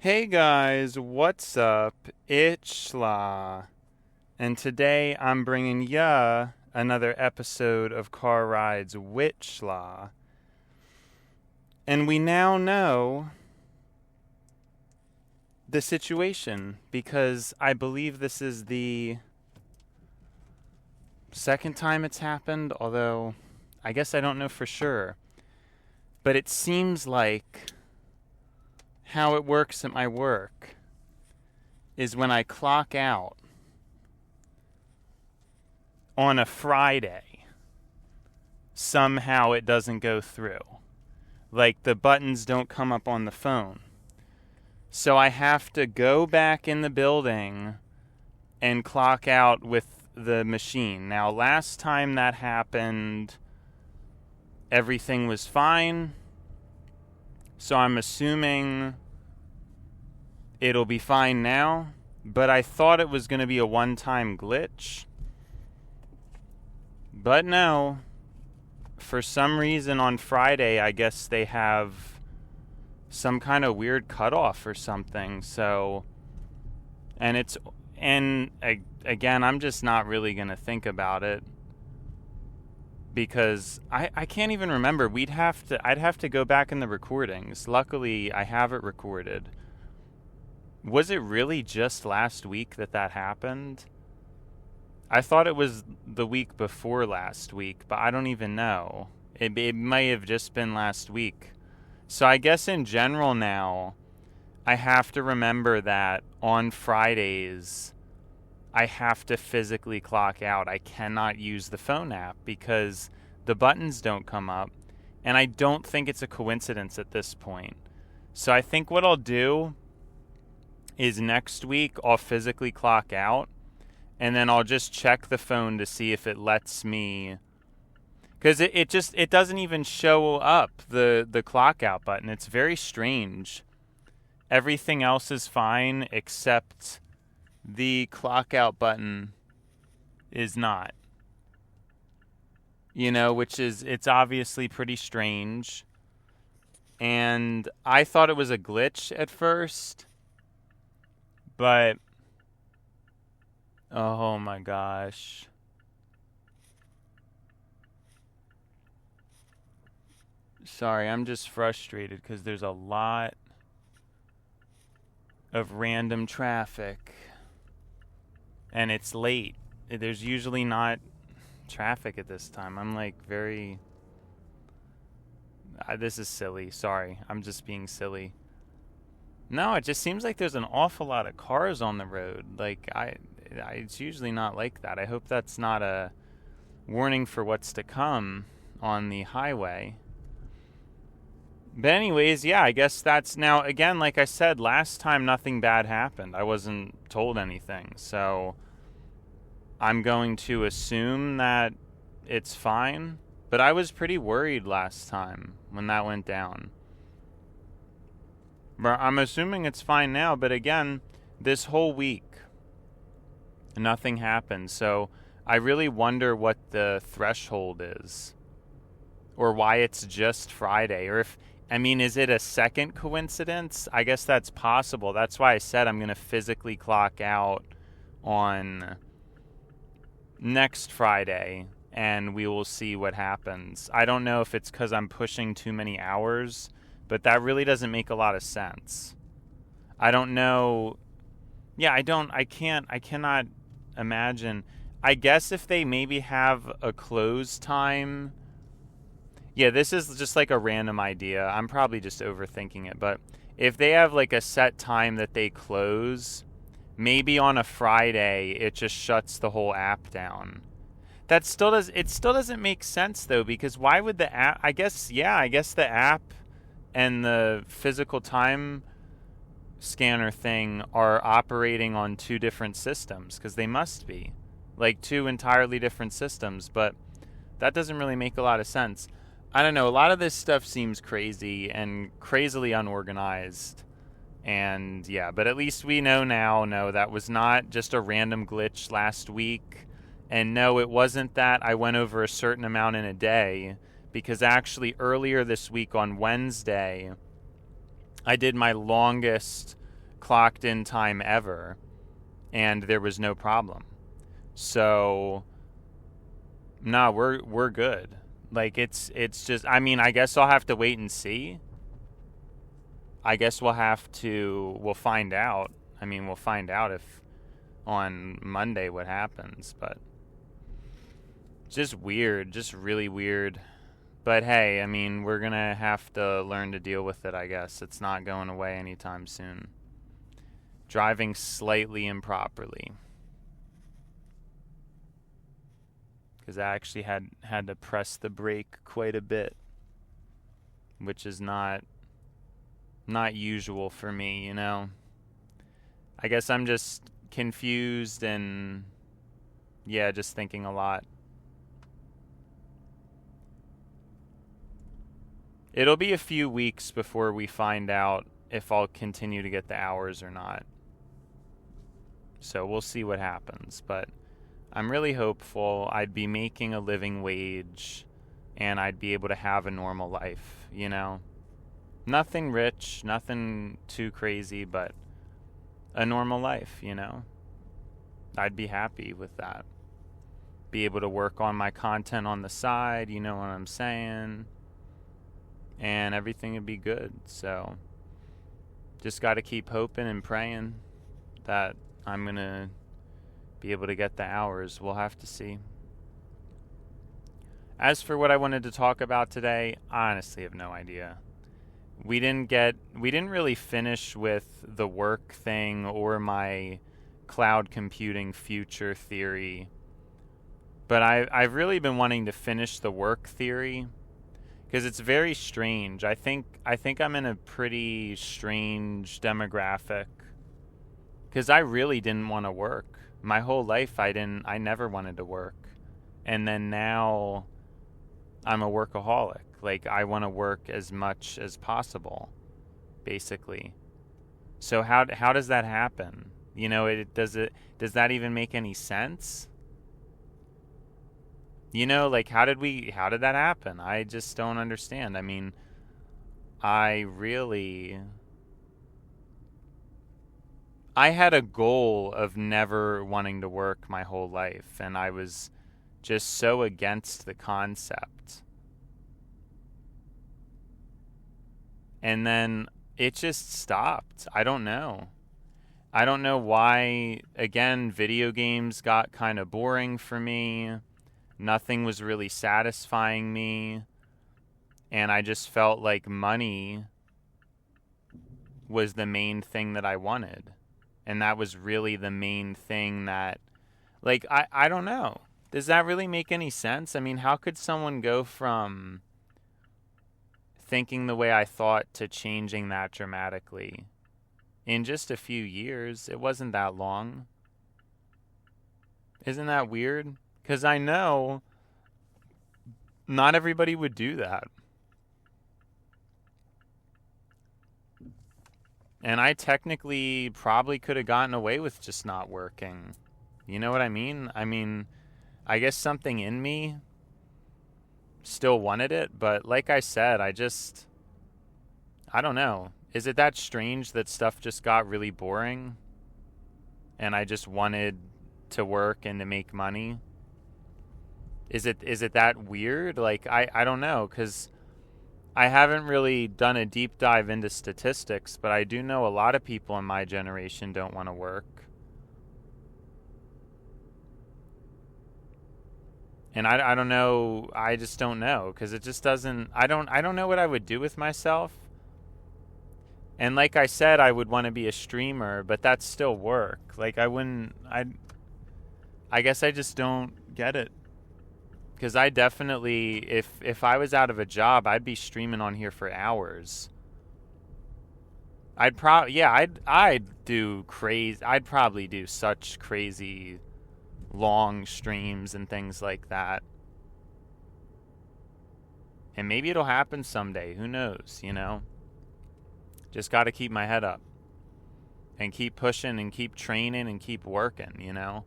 Hey guys, what's up? It's Schla, and today I'm bringing ya another episode of Car Rides Wit Schla. And we now know the situation because I believe this is the second time it's happened, although I guess I don't know for sure. But it seems like how it works at my work is when I clock out on a Friday, somehow it doesn't go through. Like the buttons don't come up on the phone. So I have to go back in the building and clock out with the machine. Now, last time that happened, everything was fine. So I'm assuming it'll be fine now. But I thought it was going to be a one-time glitch. But no. For some reason on Friday, I guess they have some kind of weird cutoff or something. So, and again, I'm just not really going to think about it. Because I can't even remember. I'd have to go back in the recordings. Luckily, I have it recorded. Was it really just last week that happened? I thought it was the week before last week, but I don't even know. It may have just been last week. So I guess in general now, I have to remember that on Fridays, I have to physically clock out. I cannot use the phone app because the buttons don't come up. And I don't think it's a coincidence at this point. So I think what I'll do is next week I'll physically clock out. And then I'll just check the phone to see if it lets me. Because it doesn't even show up, the clock out button. It's very strange. Everything else is fine except the clock out button is not. It's obviously pretty strange. And I thought it was a glitch at first. But, oh my gosh. Sorry, I'm just frustrated because there's a lot of random traffic. And it's late. There's usually not traffic at this time. I'm like very... this is silly. Sorry. I'm just being silly. No, it just seems like there's an awful lot of cars on the road. Like, it's usually not like that. I hope that's not a warning for what's to come on the highway. But anyways, yeah, I guess that's... Now, again, like I said, last time nothing bad happened. I wasn't told anything. So I'm going to assume that it's fine. But I was pretty worried last time when that went down. But I'm assuming it's fine now. But again, this whole week, nothing happened. So I really wonder what the threshold is. Or why it's just Friday. Or is it a second coincidence? I guess that's possible. That's why I said I'm going to physically clock out on next Friday, and we will see what happens. I don't know if it's because I'm pushing too many hours, but that really doesn't make a lot of sense. I don't know. Yeah, I cannot imagine. I guess if they maybe have a close time. Yeah, this is just like a random idea. I'm probably just overthinking it. But if they have like a set time that they close, maybe on a Friday, it just shuts the whole app down. It still doesn't make sense though, because why would the app, I guess the app and the physical time scanner thing are operating on two different systems, because they must be. Like two entirely different systems, but that doesn't really make a lot of sense. I don't know, a lot of this stuff seems crazy and crazily unorganized. And yeah, but at least we know now, no, that was not just a random glitch last week. And no, it wasn't that I went over a certain amount in a day, because actually earlier this week on Wednesday, I did my longest clocked in time ever, and there was no problem. So, no, we're good. Like, it's just, I mean, I guess I'll have to wait and see. I guess we'll find out. I mean, we'll find out if on Monday what happens, but it's just weird, just really weird. But hey, I mean, we're going to have to learn to deal with it, I guess. It's not going away anytime soon. Driving slightly improperly. Because I actually had to press the brake quite a bit, which is not usual for me, you know. I guess I'm just confused and, yeah, just thinking a lot. It'll be a few weeks before we find out if I'll continue to get the hours or not. So we'll see what happens. But I'm really hopeful I'd be making a living wage and I'd be able to have a normal life, you know? Nothing rich, nothing too crazy, but a normal life, you know? I'd be happy with that. Be able to work on my content on the side, you know what I'm saying? And everything would be good. So just got to keep hoping and praying that I'm going to be able to get the hours. We'll have to see. As for what I wanted to talk about today, I honestly have no idea. We didn't really finish with the work thing or my cloud computing future theory. But I've really been wanting to finish the work theory because it's very strange. I think I'm in a pretty strange demographic because I really didn't want to work. My whole life I never wanted to work. And then now I'm a workaholic. Like, I want to work as much as possible, basically. So how does that happen? You know, does that even make any sense? You know, like, how did that happen? I just don't understand. I mean, I had a goal of never wanting to work my whole life, and I was just so against the concept. And then it just stopped. I don't know. I don't know why. Again, video games got kind of boring for me. Nothing was really satisfying me. And I just felt like money was the main thing that I wanted. And that was really the main thing that, like, I don't know. Does that really make any sense? I mean, how could someone go from thinking the way I thought to changing that dramatically in just a few years? It wasn't that long. Isn't that weird? Because I know not everybody would do that. And I technically probably could have gotten away with just not working. You know what I mean? I mean, I guess something in me still wanted it, but like I said, I don't know. Is it that strange that stuff just got really boring and I just wanted to work and to make money? Is it that weird? Like, I don't know, because I haven't really done a deep dive into statistics, but I do know a lot of people in my generation don't want to work. And I don't know, I just don't know, because it just doesn't, I don't know what I would do with myself. And like I said, I would want to be a streamer, but that's still work. Like, I guess I just don't get it. Because I definitely, if I was out of a job, I'd be streaming on here for hours. I'd probably do such crazy long streams and things like that. And maybe it'll happen someday. Who knows, you know? Just got to keep my head up. And keep pushing and keep training and keep working, you know?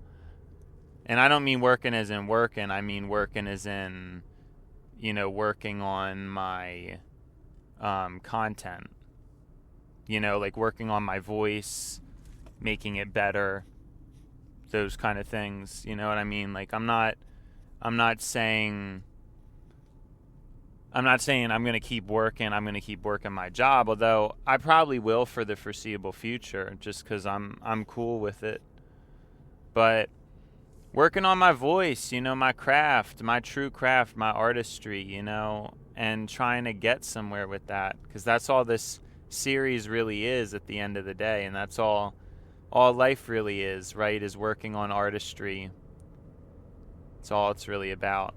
And I don't mean working as in working. I mean working as in, you know, working on my content. like working on my voice, making it better, those kind of things. You know what I mean? Like I'm not saying I'm going to keep working my job, although I probably will for the foreseeable future, just because I'm cool with it. But working on my voice, my craft, my true craft, my artistry, and trying to get somewhere with that, because that's all this series really is at the end of the day, and that's all life really is, right? Is working on artistry. That's all it's really about.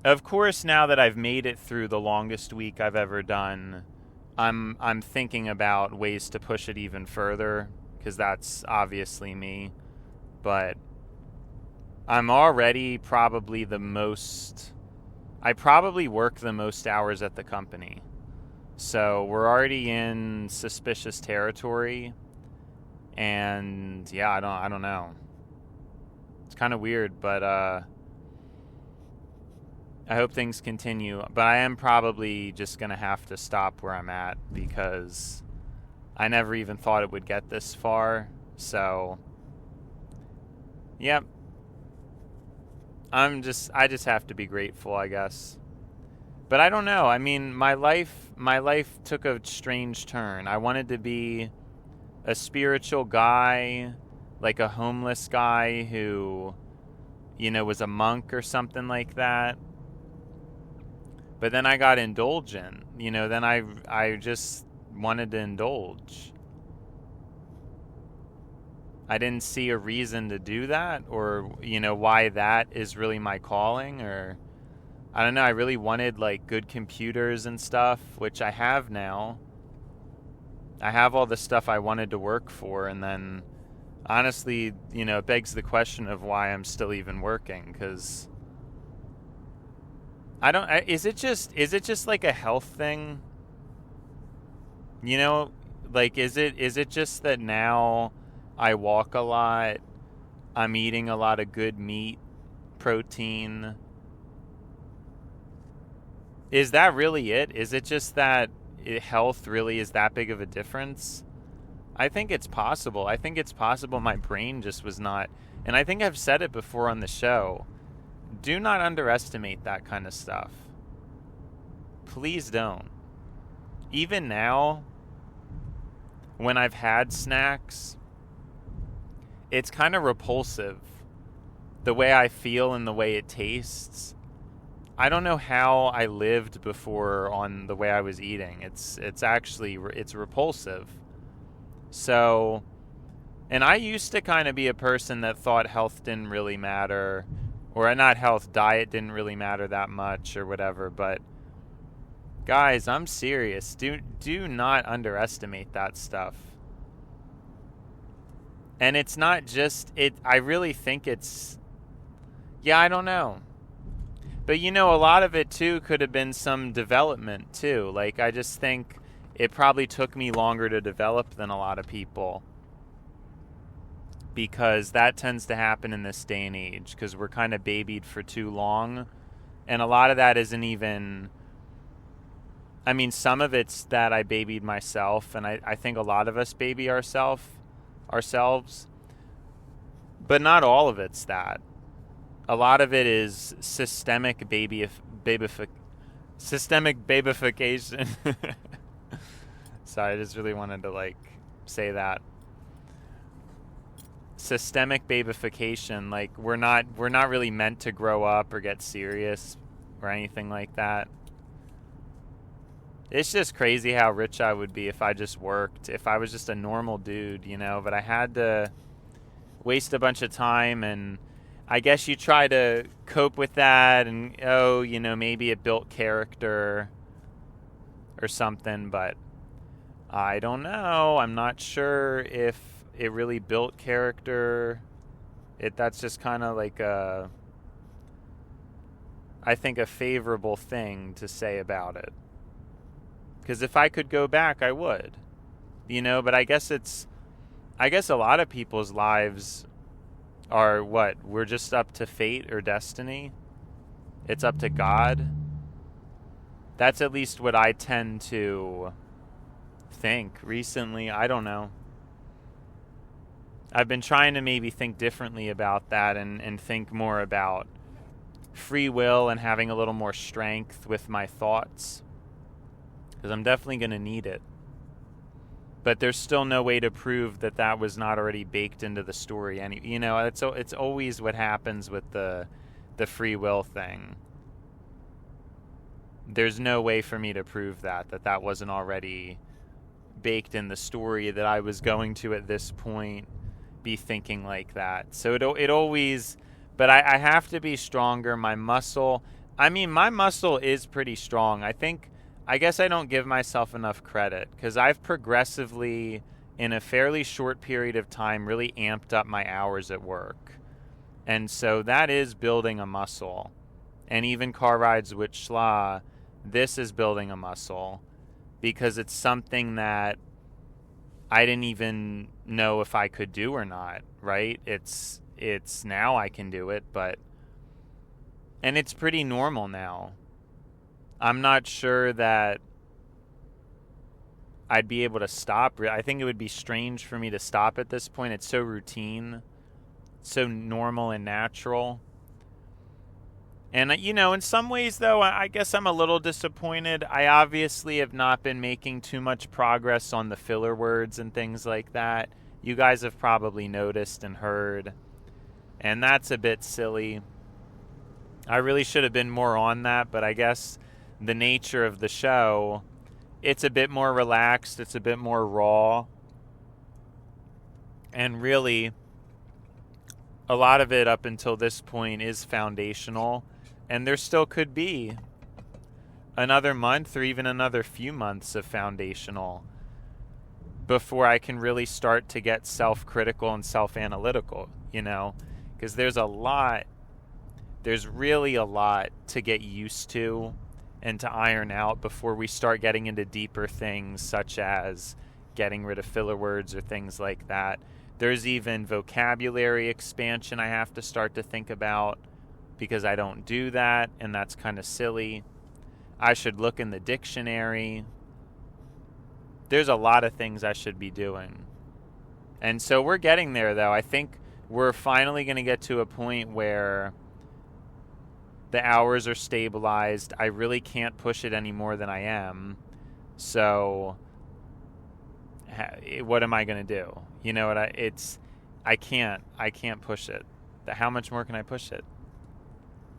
Of course, now that I've made it through the longest week I've ever done, I'm thinking about ways to push it even further, because that's obviously me. But I'm already probably I probably work the most hours at the company. So we're already in suspicious territory. And yeah, I don't know. It's kind of weird, but I hope things continue, but I am probably just going to have to stop where I'm at, because I never even thought it would get this far. So, yep. I just have to be grateful, I guess. But I don't know. I mean, my life took a strange turn. I wanted to be a spiritual guy, like a homeless guy who, was a monk or something like that. But then I got indulgent, then I just wanted to indulge. I didn't see a reason to do that, or, why that is really my calling, or I don't know. I really wanted like good computers and stuff, which I have now. I have all the stuff I wanted to work for, and then honestly, it begs the question of why I'm still even working, because is it just like a health thing? Like is it just that now I walk a lot, I'm eating a lot of good meat, protein? Is that really it? Is it just that health really is that big of a difference? I think it's possible. I think it's possible my brain just was not, and I think I've said it before on the show. Do not underestimate that kind of stuff. Please don't. Even now, when I've had snacks, it's kind of repulsive. The way I feel and the way it tastes. I don't know how I lived before on the way I was eating. It's repulsive. So, and I used to kind of be a person that thought health didn't really matter, or not health, diet didn't really matter that much or whatever, but guys, I'm serious. Do not underestimate that stuff. And it's not just it. I really think it's, I don't know. But a lot of it too could have been some development too. Like I just think it probably took me longer to develop than a lot of people, because that tends to happen in this day and age, because we're kind of babied for too long. And a lot of that isn't even, I mean, some of it's that I babied myself, and I think a lot of us baby ourselves, but not all of it's that. A lot of it is systemic babification. Sorry, I just really wanted to say that. Systemic babification, like we're not really meant to grow up or get serious or anything like that. It's just crazy how rich I would be if I just worked, if I was just a normal dude, but I had to waste a bunch of time, and I guess you try to cope with that, and maybe it built character or something, but I don't know. I'm not sure if it really built character. That's just kind of like I think a favorable thing to say about it. Because if I could go back, I would. But I guess a lot of people's lives are what? We're just up to fate or destiny. It's up to God. That's at least what I tend to think recently. I don't know. I've been trying to maybe think differently about that and think more about free will and having a little more strength with my thoughts, because I'm definitely going to need it. But there's still no way to prove that that was not already baked into the story. And it's always what happens with the free will thing. There's no way for me to prove that wasn't already baked in the story, that I was going to at this point be thinking like that. So it always, but I have to be stronger. My muscle is pretty strong. I guess I don't give myself enough credit, because I've progressively, in a fairly short period of time, really amped up my hours at work. And so that is building a muscle. And even Car Rides Wit Schla, this is building a muscle, because it's something that I didn't even know if I could do or not, right? It's now I can do it, and it's pretty normal now. I'm not sure that I'd be able to stop. I think it would be strange for me to stop at this point. It's so routine, so normal and natural. And, in some ways, though, I guess I'm a little disappointed. I obviously have not been making too much progress on the filler words and things like that. You guys have probably noticed and heard. And that's a bit silly. I really should have been more on that, but I guess the nature of the show, it's a bit more relaxed, it's a bit more raw. And really, a lot of it up until this point is foundational. And there still could be another month or even another few months of foundational before I can really start to get self-critical and self-analytical, because there's really a lot to get used to and to iron out before we start getting into deeper things, such as getting rid of filler words or things like that. There's even vocabulary expansion I have to start to think about, because I don't do that, and that's kind of silly. I should look in the dictionary. There's a lot of things I should be doing. And so we're getting there, though. I think we're finally going to get to a point where the hours are stabilized. I really can't push it any more than I am. So what am I going to do? You know what? I can't push it. How much more can I push it?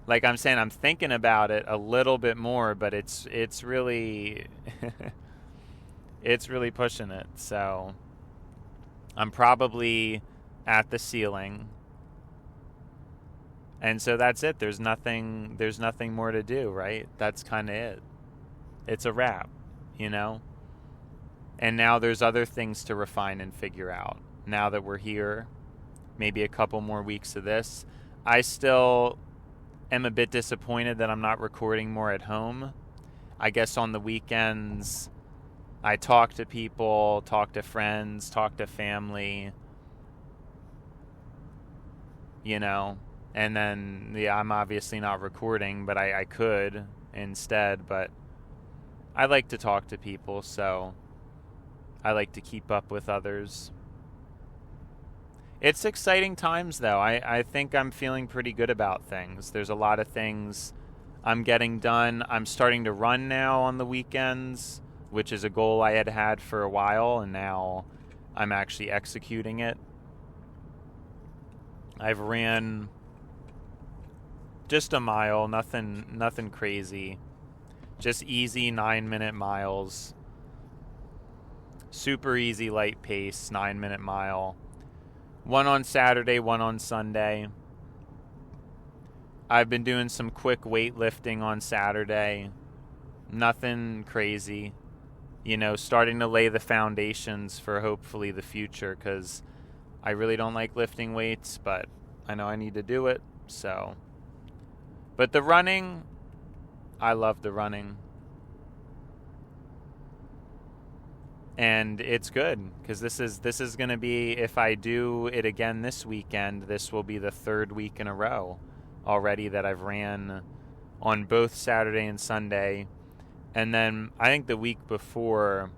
Like I'm saying, I'm thinking about it a little bit more, but it's really it's really pushing it. So I'm probably at the ceiling. And so that's it. There's nothing more to do, right? That's kind of it. It's a wrap, And now there's other things to refine and figure out. Now that we're here, maybe a couple more weeks of this. I still am a bit disappointed that I'm not recording more at home. I guess on the weekends, I talk to people, talk to friends, talk to family, and then, I'm obviously not recording, but I could instead, but I like to talk to people, so I like to keep up with others. It's exciting times, though. I think I'm feeling pretty good about things. There's a lot of things I'm getting done. I'm starting to run now on the weekends, which is a goal I had for a while, and now I'm actually executing it. I've ran just a mile, nothing crazy. Just easy 9-minute miles. Super easy, light pace, 9-minute mile. One on Saturday, one on Sunday. I've been doing some quick weightlifting on Saturday. Nothing crazy. Starting to lay the foundations for hopefully the future, because I really don't like lifting weights, but I know I need to do it, so. But the running, I love the running. And it's good, because this is going to be, if I do it again this weekend, this will be the third week in a row already that I've ran on both Saturday and Sunday. And then I think the week before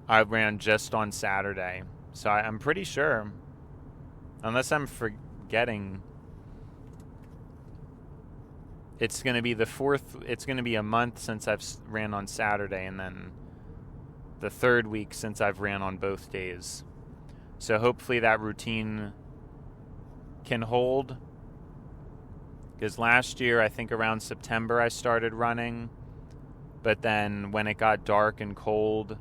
I ran just on Saturday. So I'm pretty sure, unless I'm forgetting, it's going to be it's going to be a month since I've ran on Saturday, and then the third week since I've ran on both days. So hopefully that routine can hold. Because last year, I think around September, I started running. But then when it got dark and cold,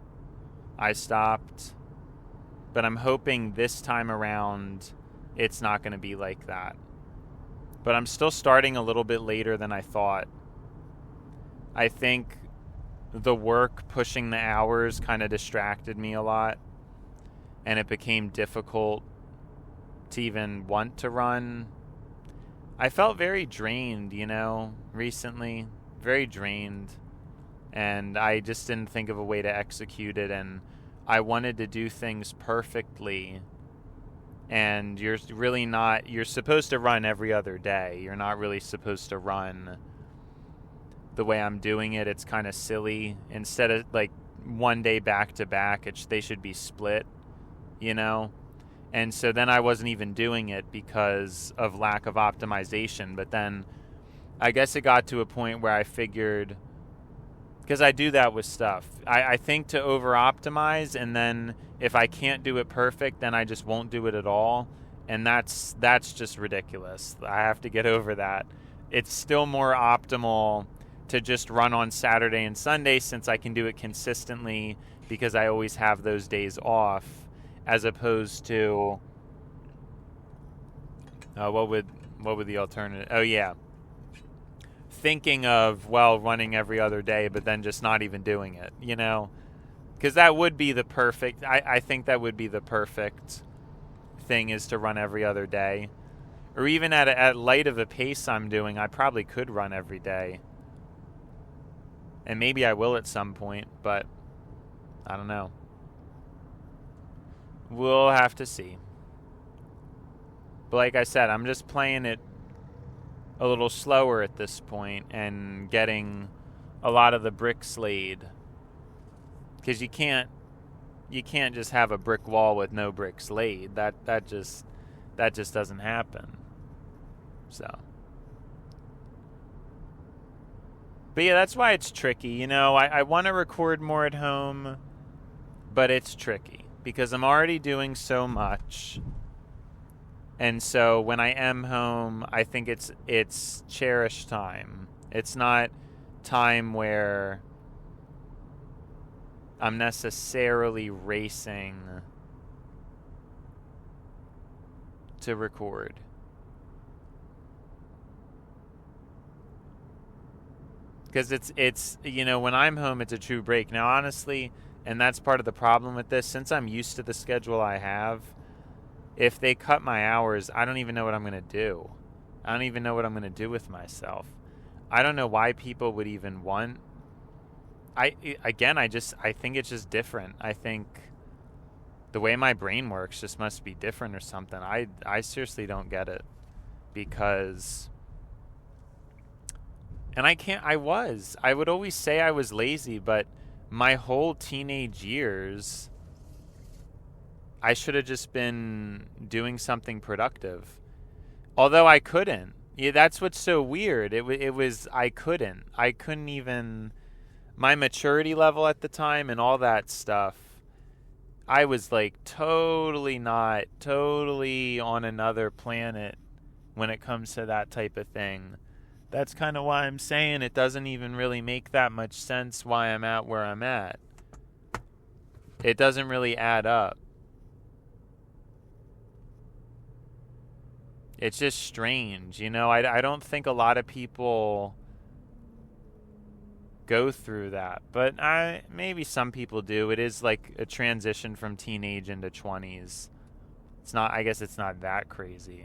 I stopped. But I'm hoping this time around, it's not going to be like that. But I'm still starting a little bit later than I thought. I think the work pushing the hours kind of distracted me a lot, and it became difficult to even want to run. I felt very drained, recently. Very drained. And I just didn't think of a way to execute it, and I wanted to do things perfectly. And you're supposed to run every other day. You're not really supposed to run the way I'm doing it. It's kind of silly. Instead of like one day back to back, they should be split, And so then I wasn't even doing it because of lack of optimization. But then I guess it got to a point where I figured, because I do that with stuff, I think to over optimize, and then if I can't do it perfect, then I just won't do it at all. And that's just ridiculous. I have to get over that. It's still more optimal to just run on Saturday and Sunday, since I can do it consistently because I always have those days off, as opposed to what would the alternative? Oh yeah, thinking of running every other day, but then just not even doing it, because that would be the perfect. I think that would be the perfect thing, is to run every other day, or even at light of the pace I'm doing, I probably could run every day. And maybe I will at some point, but I don't know. We'll have to see. But like I said, I'm just playing it a little slower at this point and getting a lot of the bricks laid. Because you can't just have a brick wall with no bricks laid. That just doesn't happen. So. But yeah, that's why it's tricky. I want to record more at home, but it's tricky because I'm already doing so much. And so when I am home, I think it's cherished time. It's not time where I'm necessarily racing to record. Because it's when I'm home, it's a true break. Now, honestly, and that's part of the problem with this, since I'm used to the schedule I have, if they cut my hours, I don't even know what I'm going to do. I don't even know what I'm going to do with myself. I don't know why people would even want. I think it's just different. I think the way my brain works just must be different or something. I seriously don't get it, because... And I would always say I was lazy, but my whole teenage years, I should have just been doing something productive. Although I couldn't. Yeah, that's what's so weird. I couldn't even, my maturity level at the time and all that stuff, I was like totally on another planet when it comes to that type of thing. That's kind of why I'm saying it doesn't even really make that much sense why I'm at where I'm at. It doesn't really add up. It's just strange, I don't think a lot of people go through that, but maybe some people do. It is like a transition from teenage into 20s. I guess it's not that crazy.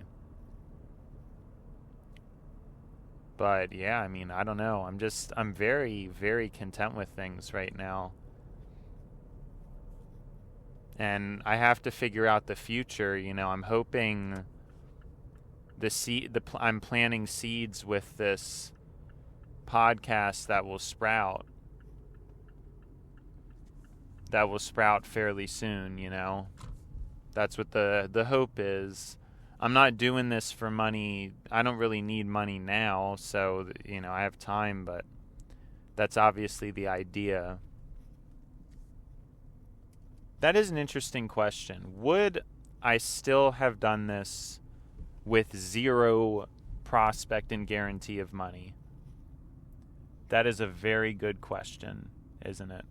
But yeah, I don't know. I'm very, very content with things right now. And I have to figure out the future. I'm hoping I'm planting seeds with this podcast that will sprout. that will sprout fairly soon, That's what the hope is. I'm not doing this for money. I don't really need money now, so, I have time, but that's obviously the idea. That is an interesting question. Would I still have done this with zero prospect and guarantee of money? That is a very good question, isn't it?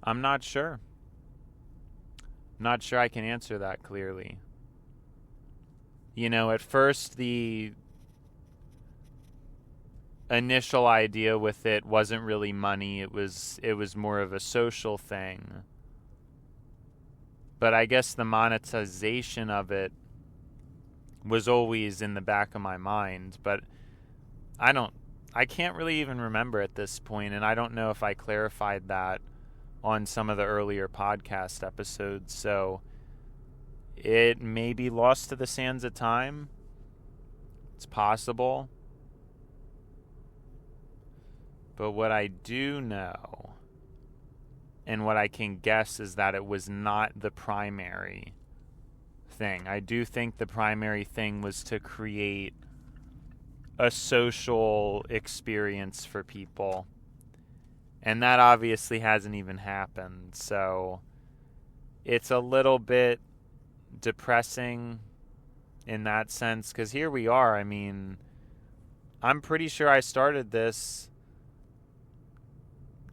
I'm not sure. Not sure I can answer that clearly. At first the initial idea with it wasn't really money. It was more of a social thing. But I guess the monetization of it was always in the back of my mind, but I can't really even remember at this point, and I don't know if I clarified that on some of the earlier podcast episodes, so it may be lost to the sands of time. It's possible. But what I do know, and what I can guess, is that it was not the primary thing. I do think the primary thing was to create a social experience for people. And that obviously hasn't even happened. So it's a little bit depressing in that sense, because here we are. I mean, I'm pretty sure I started this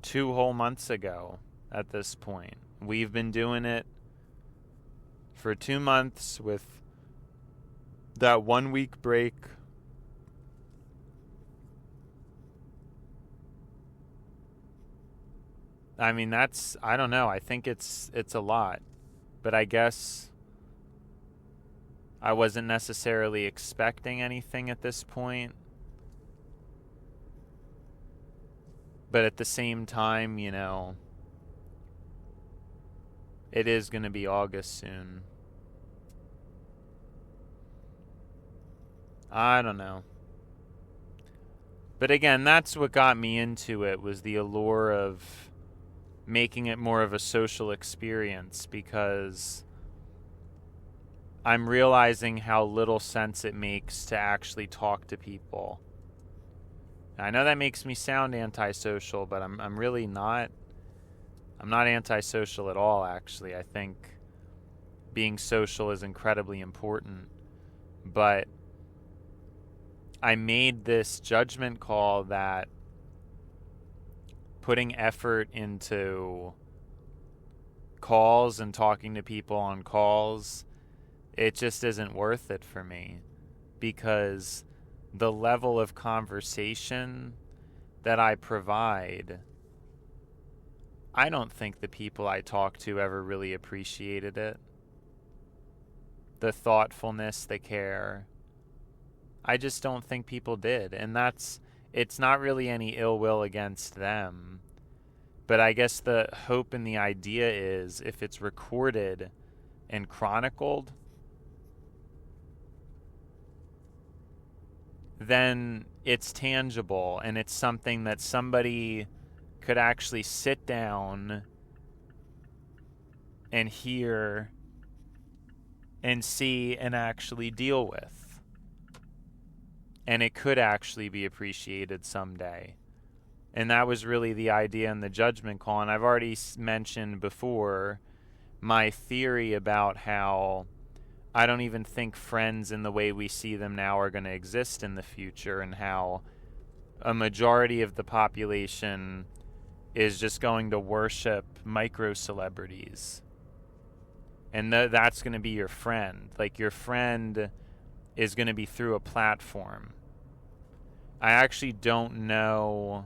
2 whole months ago at this point. We've been doing it for 2 months with that 1 week break. I mean, I don't know. I think it's a lot. But I guess I wasn't necessarily expecting anything at this point. But at the same time, it is going to be August soon. I don't know. But again, that's what got me into it, was the allure of making it more of a social experience, because I'm realizing how little sense it makes to actually talk to people. I know that makes me sound antisocial, but I'm really not. I'm not antisocial at all, actually. I think being social is incredibly important. But I made this judgment call that putting effort into calls and talking to people on calls, it just isn't worth it for me, because the level of conversation that I provide, I don't think the people I talk to ever really appreciated it. The thoughtfulness, the care, I just don't think people did. And it's not really any ill will against them. But I guess the hope and the idea is, if it's recorded and chronicled, then it's tangible, and it's something that somebody could actually sit down and hear and see and actually deal with. And it could actually be appreciated someday. And that was really the idea in the judgment call. And I've already mentioned before my theory about how I don't even think friends in the way we see them now are going to exist in the future, and how a majority of the population is just going to worship micro celebrities. And that's going to be your friend. Like, your friend is going to be through a platform. I actually don't know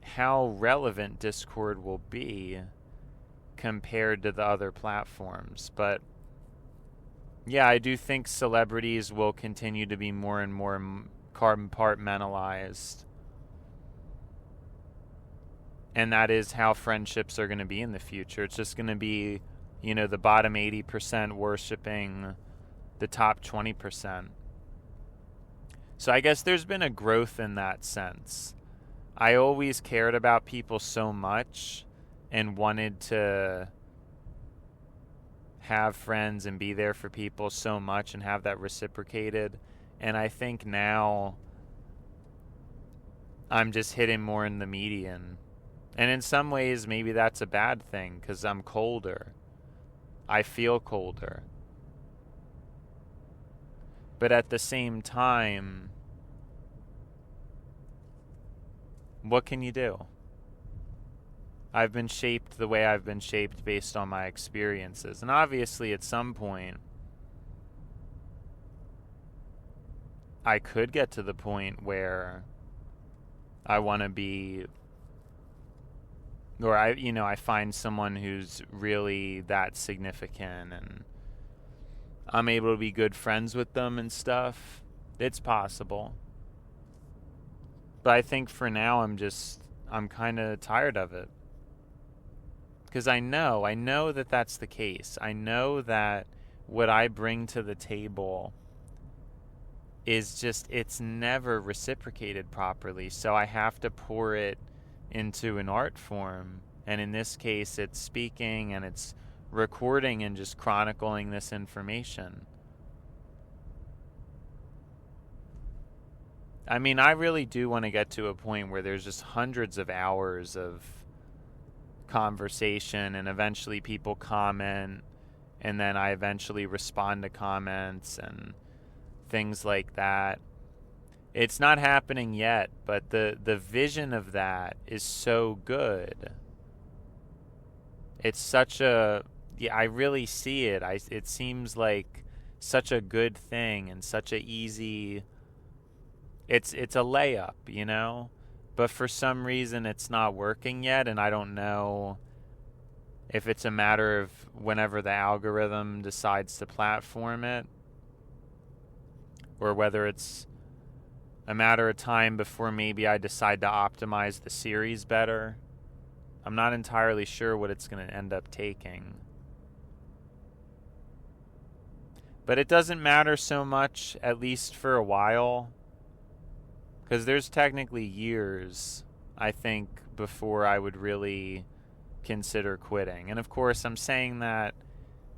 how relevant Discord will be compared to the other platforms. But yeah, I do think celebrities will continue to be more and more compartmentalized. And that is how friendships are going to be in the future. It's just going to be, the bottom 80% worshiping the top 20%. So I guess there's been a growth in that sense. I always cared about people so much and wanted to have friends and be there for people so much and have that reciprocated. And I think now I'm just hitting more in the median. And in some ways, maybe that's a bad thing because I'm colder. I feel colder. But at the same time, what can you do? I've been shaped the way I've been shaped based on my experiences. And obviously, at some point, I could get to the point where I want to be, or I find someone who's really that significant and I'm able to be good friends with them and stuff. It's possible. But I think for now I'm kind of tired of it. Because I know that that's the case. I know that what I bring to the table is it's never reciprocated properly. So I have to pour it into an art form. And in this case, it's speaking and it's recording and just chronicling this information. I mean, I really do want to get to a point where there's just hundreds of hours of conversation and eventually people comment and then I eventually respond to comments and things like that. It's not happening yet, but the vision of that is so good. It's such a... Yeah, I really see it. It seems like such a good thing and such a easy... It's a layup, But for some reason it's not working yet, and I don't know if it's a matter of whenever the algorithm decides to platform it, or whether it's a matter of time before maybe I decide to optimize the series better. I'm not entirely sure what it's going to end up taking. But it doesn't matter so much, at least for a while, because there's technically years, I think, before I would really consider quitting. And of course, I'm saying that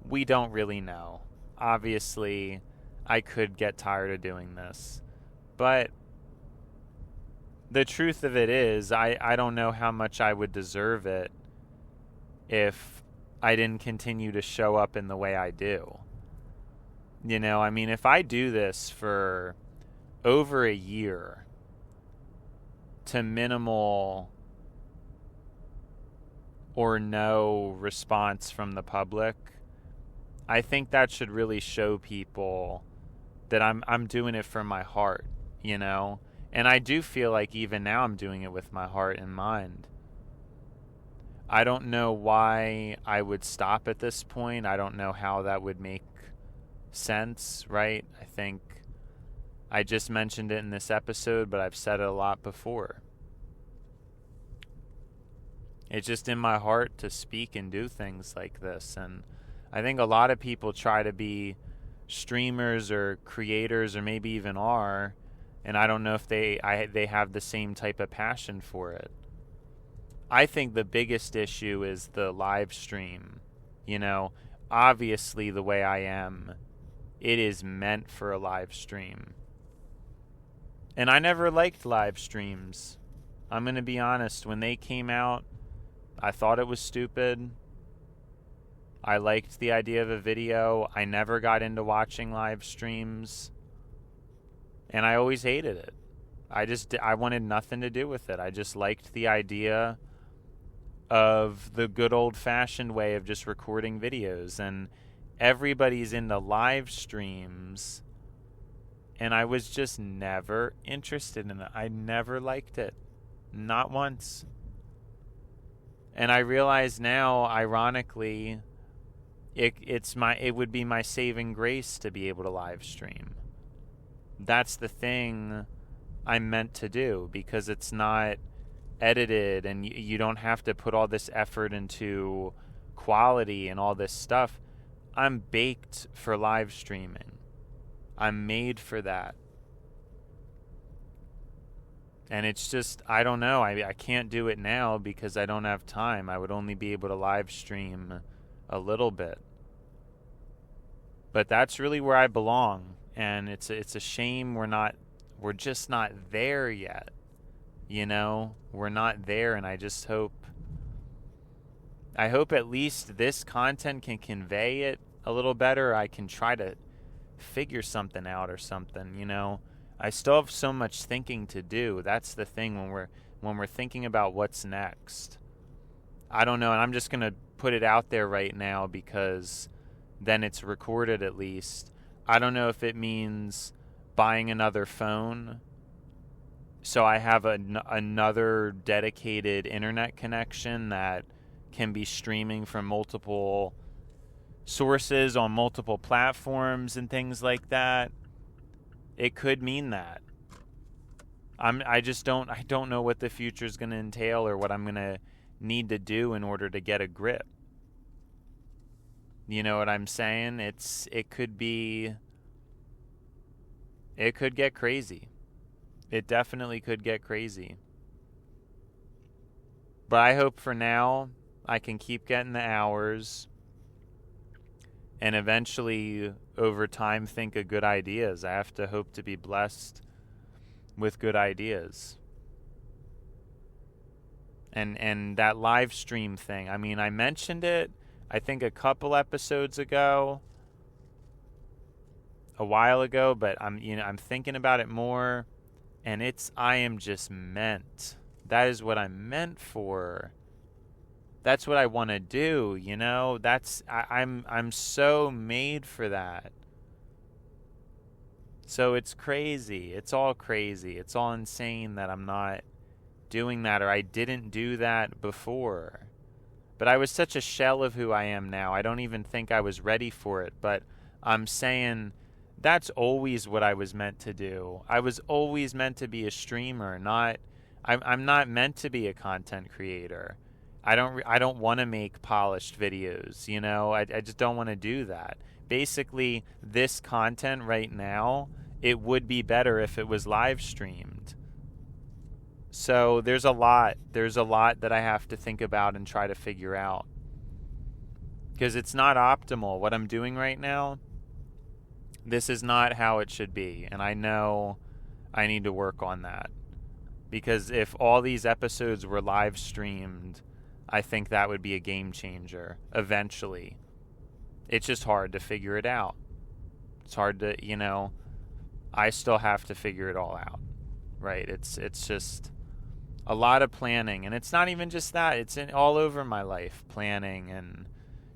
we don't really know. Obviously, I could get tired of doing this. But the truth of it is, I don't know how much I would deserve it if I didn't continue to show up in the way I do. I mean, if I do this for over a year to minimal or no response from the public, I think that should really show people that I'm doing it from my heart, And I do feel like even now I'm doing it with my heart and mind. I don't know why I would stop at this point. I don't know how that would make sense, right? I think I just mentioned it in this episode, but I've said it a lot before. It's just in my heart to speak and do things like this. And I think a lot of people try to be streamers or creators, or maybe even are, and I don't know if they have the same type of passion for it. I think the biggest issue is the live stream. Obviously the way I am, it is meant for a live stream. And I never liked live streams. I'm going to be honest. When they came out, I thought it was stupid. I liked the idea of a video. I never got into watching live streams. And I always hated it. I wanted nothing to do with it. I just liked the idea of the good old-fashioned way of just recording videos. And everybody's into live streams. And I was just never interested in it. I never liked it. Not once. And I realize now, ironically, it would be my saving grace to be able to live stream. That's the thing I'm meant to do, because it's not edited and you don't have to put all this effort into quality and all this stuff. I'm baked for live streaming. I'm made for that. And it's just, I don't know. I can't do it now because I don't have time. I would only be able to live stream a little bit. But that's really where I belong. And it's a shame we're just not there yet. You know, we're not there, and I hope at least this content can convey it a little better. I can try to figure something out or something, you know. I still have so much thinking to do. That's the thing when we're thinking about what's next. I don't know, and I'm just going to put it out there right now because then it's recorded at least. I don't know if it means buying another phone so I have another dedicated internet connection that can be streaming from multiple sources on multiple platforms and things like that. It could mean that. I don't know what the future is going to entail or what I'm going to need to do in order to get a grip. You know what I'm saying? It could get crazy. It definitely could get crazy. But I hope for now I can keep getting the hours and eventually over time think of good ideas. I have to hope to be blessed with good ideas. And that live stream thing, I mean, I mentioned it I think a couple episodes ago, a while ago, but I'm thinking about it more, and I am just meant. That is what I'm meant for. That's what I want to do, you know? I'm so made for that. So it's crazy. It's all crazy. It's all insane that I'm not doing that, or I didn't do that before. But I was such a shell of who I am now. I don't even think I was ready for it, but I'm saying that's always what I was meant to do. I was always meant to be a streamer, I'm not meant to be a content creator. I don't want to make polished videos, you know? I just don't want to do that. Basically, this content right now, it would be better if it was live streamed. So there's a lot that I have to think about and try to figure out. Because it's not optimal. What I'm doing right now, this is not how it should be. And I know I need to work on that. Because if all these episodes were live streamed, I think that would be a game changer eventually. It's just hard to figure it out. It's hard to, you know, I still have to figure it all out. Right? It's just a lot of planning, and it's not even just that. It's all over my life, planning and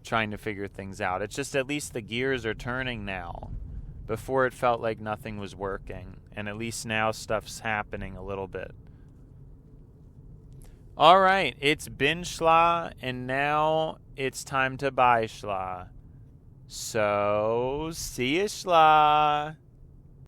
trying to figure things out. It's just at least the gears are turning now. Before it felt like nothing was working, and at least now stuff's happening a little bit. All right, it's been Schla, and now it's time to buy Schla. So, see ya, Schla.